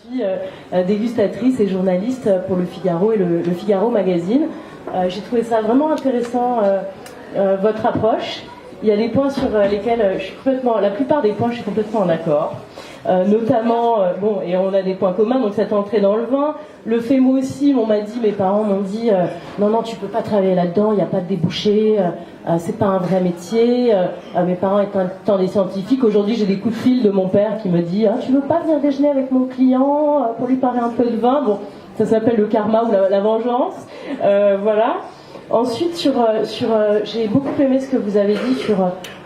suis dégustatrice et journaliste pour Le Figaro et le Figaro Magazine. J'ai trouvé ça vraiment intéressant, votre approche. Il y a des points sur lesquels la plupart des points, je suis complètement en accord. Notamment, et on a des points communs, donc cette entrée dans le vin. Le fait, moi aussi, mes parents m'ont dit non, tu peux pas travailler là-dedans, il n'y a pas de débouché, c'est pas un vrai métier. Mes parents étant des scientifiques, aujourd'hui j'ai des coups de fil de mon père qui me dit tu veux pas venir déjeuner avec mon client pour lui parler un peu de vin. Bon, ça s'appelle le karma ou la vengeance. Voilà. Ensuite, j'ai beaucoup aimé ce que vous avez dit sur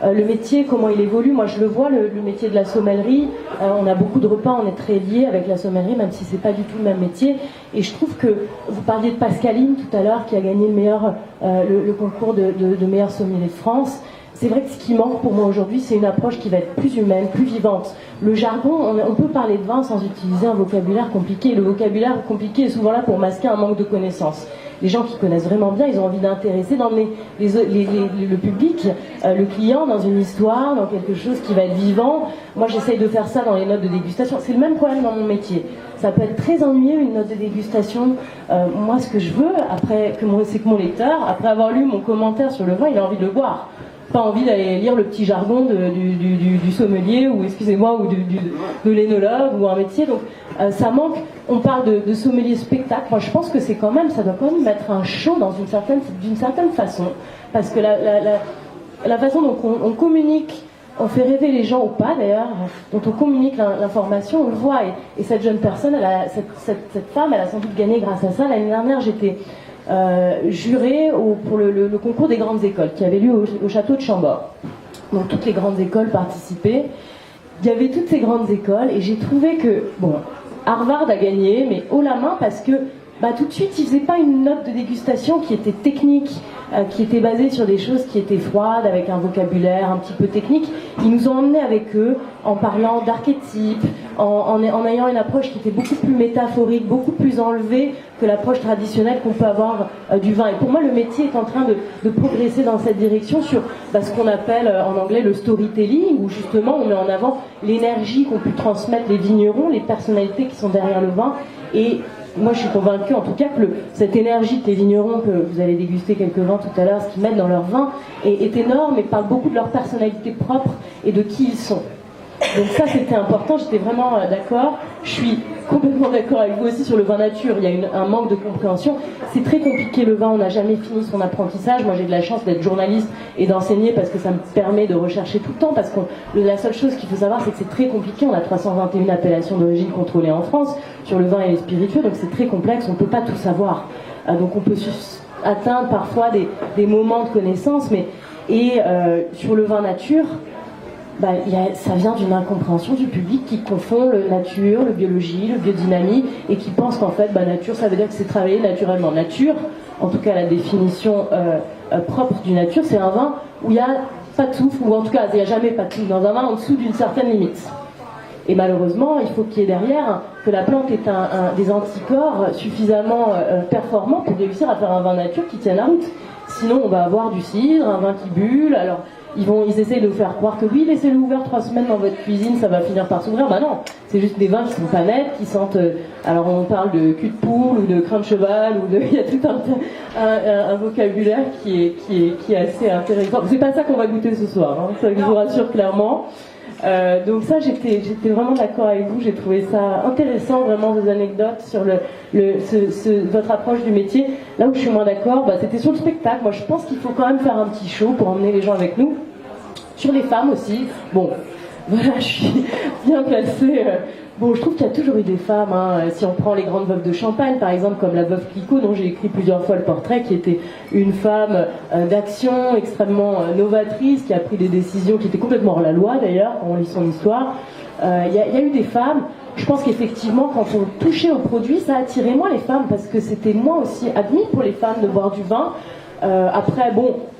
le métier, comment il évolue. Moi, je le vois, le métier de la sommellerie. On a beaucoup de repas, on est très liés avec la sommellerie, même si c'est pas du tout le même métier. Et je trouve que vous parliez de Pascaline tout à l'heure, qui a gagné le concours de meilleur sommelier de France. C'est vrai que ce qui manque pour moi aujourd'hui, c'est une approche qui va être plus humaine, plus vivante. Le jargon, on peut parler de vin sans utiliser un vocabulaire compliqué. Le vocabulaire compliqué est souvent là pour masquer un manque de connaissances. Les gens qui connaissent vraiment bien, ils ont envie d'intéresser, d'emmener le public, le client dans une histoire, dans quelque chose qui va être vivant. Moi, j'essaye de faire ça dans les notes de dégustation. C'est le même problème dans mon métier. Ça peut être très ennuyeux, une note de dégustation. Moi, ce que je veux, c'est que mon lecteur, après avoir lu mon commentaire sur le vin, il a envie de le boire. Pas envie d'aller lire le petit jargon du sommelier ou de l'énologue ou un métier. Donc ça manque. On parle de sommelier spectacle. Moi je pense que ça doit quand même mettre un show d'une certaine façon, parce que la façon dont on communique, on fait rêver les gens ou pas d'ailleurs, dont on communique l'information, on le voit. Et cette jeune personne, cette femme, elle a sans doute gagné grâce à ça. L'année dernière, j'étais juré pour le concours des grandes écoles qui avait lieu au château de Chambord. Donc toutes les grandes écoles participaient. Il y avait toutes ces grandes écoles et j'ai trouvé que Harvard a gagné, mais haut la main, parce que tout de suite ils faisaient pas une note de dégustation qui était technique, qui était basée sur des choses qui étaient froides, avec un vocabulaire un petit peu technique. Ils nous ont emmenés avec eux en parlant d'archétypes, en ayant une approche qui était beaucoup plus métaphorique, beaucoup plus enlevée que l'approche traditionnelle qu'on peut avoir du vin. Et pour moi, le métier est en train de progresser dans cette direction sur ce qu'on appelle en anglais le storytelling, où justement on met en avant l'énergie qu'ont pu transmettre les vignerons, les personnalités qui sont derrière le vin. Et moi, je suis convaincue, en tout cas, que cette énergie que les vignerons, que vous allez déguster quelques vins tout à l'heure, ce qu'ils mettent dans leur vin, est énorme et parle beaucoup de leur personnalité propre et de qui ils sont. Donc ça, c'était important, j'étais vraiment d'accord. Je suis complètement d'accord avec vous aussi sur le vin nature. Il y a un manque de compréhension. C'est très compliqué le vin, on n'a jamais fini son apprentissage. Moi, j'ai de la chance d'être journaliste et d'enseigner parce que ça me permet de rechercher tout le temps. Parce que la seule chose qu'il faut savoir, c'est que c'est très compliqué. On a 321 appellations d'origine contrôlées en France sur le vin et les spiritueux, donc c'est très complexe, on ne peut pas tout savoir. Donc on peut atteindre parfois des moments de connaissance, sur le vin nature, ça vient d'une incompréhension du public qui confond le nature, le biologie, le biodynamie, et qui pense qu'en fait, nature, ça veut dire que c'est travaillé naturellement. Nature, en tout cas la définition propre du nature, c'est un vin où il n'y a pas de souffle, ou en tout cas, il n'y a jamais pas de souffle dans un vin en dessous d'une certaine limite. Et malheureusement, il faut qu'il y ait derrière que la plante ait des anticorps suffisamment performants pour réussir à faire un vin nature qui tienne la route. Sinon, on va avoir du cidre, un vin qui bulle. Alors, ils essayent de vous faire croire que oui, laissez-le ouvert 3 semaines dans votre cuisine, ça va finir par s'ouvrir. Non, c'est juste des vins qui sont pas nets, qui sentent. Alors, on parle de cul de poule ou de crin de cheval, il y a tout un vocabulaire qui est assez intéressant. C'est pas ça qu'on va goûter ce soir, hein, ça je vous rassure clairement. Donc ça, j'étais vraiment d'accord avec vous. J'ai trouvé ça intéressant, vraiment, vos anecdotes sur votre approche du métier. Là où je suis moins d'accord, c'était sur le spectacle. Moi, je pense qu'il faut quand même faire un petit show pour emmener les gens avec nous. Sur les femmes aussi. Bon, voilà, je suis bien placée. Je trouve qu'il y a toujours eu des femmes. Hein. Si on prend les grandes veuves de Champagne, par exemple, comme la veuve Clicquot, dont j'ai écrit plusieurs fois le portrait, qui était une femme d'action extrêmement novatrice, qui a pris des décisions qui étaient complètement hors la loi, d'ailleurs, quand on lit son histoire. Il y a eu des femmes. Je pense qu'effectivement, quand on touchait au produit, ça attirait moins les femmes, parce que c'était moins aussi admis pour les femmes de boire du vin. Après,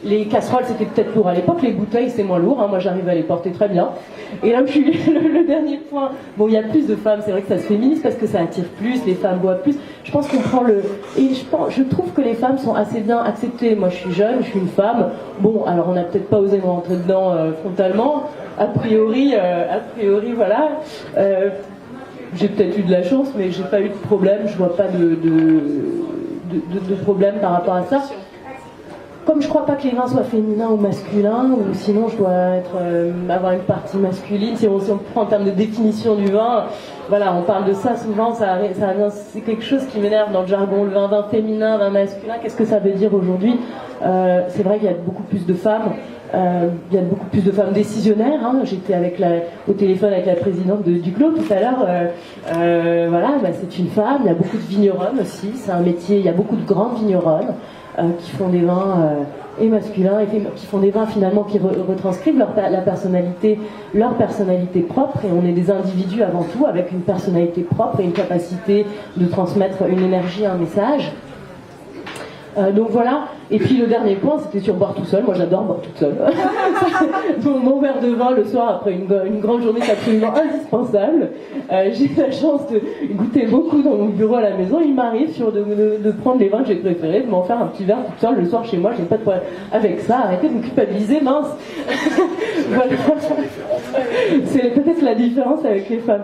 les casseroles c'était peut-être lourd à l'époque, les bouteilles c'est moins lourd, hein. Moi j'arrive à les porter très bien. Et là où je suis, le dernier point, il y a plus de femmes, c'est vrai que ça se féminise parce que ça attire plus, les femmes boivent plus. Je pense qu'on prend et je trouve que les femmes sont assez bien acceptées. Moi je suis jeune, je suis une femme. Alors on n'a peut-être pas osé me rentrer dedans frontalement. A priori, voilà. j'ai peut-être eu de la chance, mais j'ai pas eu de problème, je vois pas de problème par rapport à ça. Comme je crois pas que les vins soient féminins ou masculins, ou sinon je dois avoir une partie masculine, si on prend en termes de définition du vin, voilà, on parle de ça souvent, c'est quelque chose qui m'énerve dans le jargon, le vin féminin, vin masculin, qu'est-ce que ça veut dire aujourd'hui? C'est vrai qu'il y a beaucoup plus de femmes, il y a beaucoup plus de femmes décisionnaires, hein. J'étais au téléphone avec la présidente du Clos tout à l'heure, voilà, c'est une femme, il y a beaucoup de vigneronnes aussi, c'est un métier, il y a beaucoup de grandes vigneronnes, qui font des vins et masculins, et qui font des vins finalement qui retranscrivent leur personnalité propre, et on est des individus avant tout, avec une personnalité propre et une capacité de transmettre une énergie, un message. Donc voilà, et puis le dernier point, c'était sur boire tout seul. Moi j'adore boire toute seule. Mon verre de vin le soir après une grande journée, c'est absolument indispensable. J'ai la chance de goûter beaucoup dans mon bureau à la maison. Il m'arrive de prendre les vins que j'ai préférés, de m'en faire un petit verre toute seule le soir chez moi. J'ai pas de problème avec ça. Arrêtez de me culpabiliser, mince. Voilà. C'est peut-être la différence avec les femmes.